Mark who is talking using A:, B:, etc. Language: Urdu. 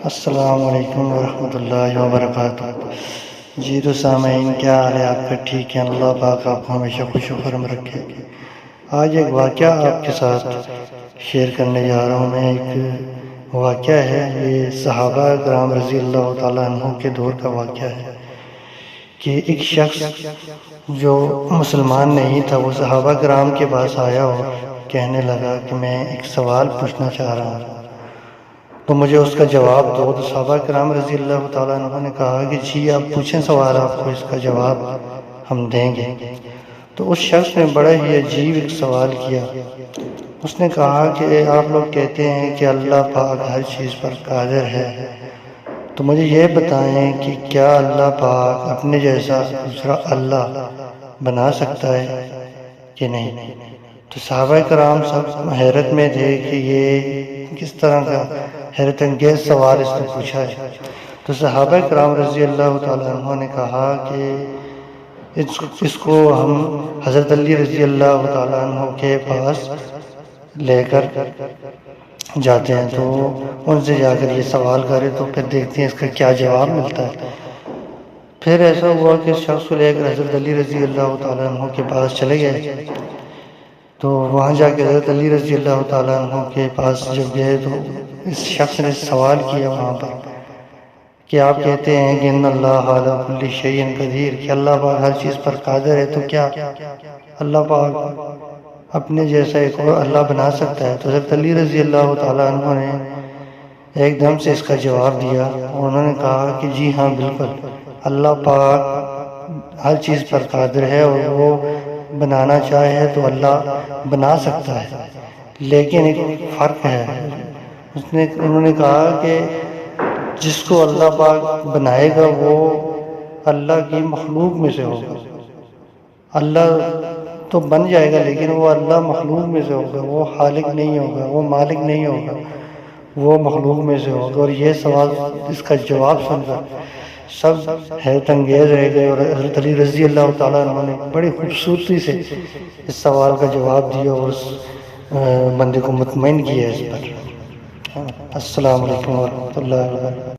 A: السلام علیکم ورحمۃ اللہ وبرکاتہ۔ جی تو سامعین، کیا حال ہے آپ کا؟ ٹھیک ہے، اللہ پاک آپ کو ہمیشہ خوش و خرم رکھے۔ آج ایک واقعہ آپ کے ساتھ شیئر کرنے جا رہا ہوں۔ میں ایک واقعہ ہے، یہ صحابہ کرام رضی اللہ تعالیٰ عنہ کے دور کا واقعہ ہے کہ ایک شخص جو مسلمان نہیں تھا وہ صحابہ کرام کے پاس آیا اور کہنے لگا کہ میں ایک سوال پوچھنا چاہ رہا ہوں، تو مجھے اس کا جواب دو۔ تو صحابہ کرام رضی اللہ تعالیٰ عنہ نے کہا کہ جی آپ پوچھیں سوال، آپ کو اس کا جواب ہم دیں گے۔ تو اس شخص نے بڑا ہی عجیب ایک سوال کیا۔ اس نے کہا کہ آپ لوگ کہتے ہیں کہ اللہ پاک ہر چیز پر قادر ہے، تو مجھے یہ بتائیں کہ کیا اللہ پاک اپنے جیسا دوسرا اللہ بنا سکتا ہے کہ نہیں؟ تو صحابہ کرام سب حیرت میں تھے کہ یہ کس طرح کا حیرت انگیز سوال اس نے پوچھا ہے۔ تو صحابہ کرام رضی اللہ تعالیٰ عنہ نے کہا کہ اس کو ہم حضرت علی رضی اللہ تعالیٰ عنہ کے پاس لے کر جاتے ہیں، تو ان سے جا کر یہ سوال کرے تو پھر دیکھتے ہیں اس کا کیا جواب ملتا ہے۔ پھر ایسا ہوا کہ اس شخص کو لے کر حضرت علی رضی اللہ تعالیٰ عنہ کے پاس چلے گئے۔ تو وہاں جا کے حضرت علی رضی اللہ تعالیٰ عنہ کے پاس جب گئے تو اس شخص نے سوال کیا وہاں پر کہ آپ کہتے ہیں کہ ان اللہ علی کل شیء قدیر، کہ اللہ پاک ہر چیز پر قادر ہے، تو کیا اللہ پاک اپنے جیسا ایک اور اللہ بنا سکتا ہے؟ تو حضرت علی رضی اللہ تعالیٰ عنہ نے ایک دم سے اس کا جواب دیا اور انہوں نے کہا کہ جی ہاں بالکل، اللہ پاک ہر چیز پر قادر ہے اور وہ بنانا چاہے تو اللہ بنا سکتا ہے، لیکن ایک فرق ہے۔ انہوں نے کہا کہ جس کو اللہ پاک بنائے گا وہ اللہ کی مخلوق میں سے ہوگا۔ اللہ تو بن جائے گا لیکن وہ اللہ مخلوق میں سے ہوگا، وہ خالق نہیں ہوگا، وہ مالک نہیں ہوگا، وہ مخلوق میں سے ہوگا۔ اور یہ سوال، اس کا جواب سن کر سب حیرت انگیز رہ گئے، اور حضرت علی رضی اللہ تعالیٰ عنہ نے بڑی خوبصورتی سے اس سوال کا جواب دیا اور اس بندے کو مطمئن کیا اس پر۔ السلام علیکم ورحمۃ اللہ وبرکاتہ۔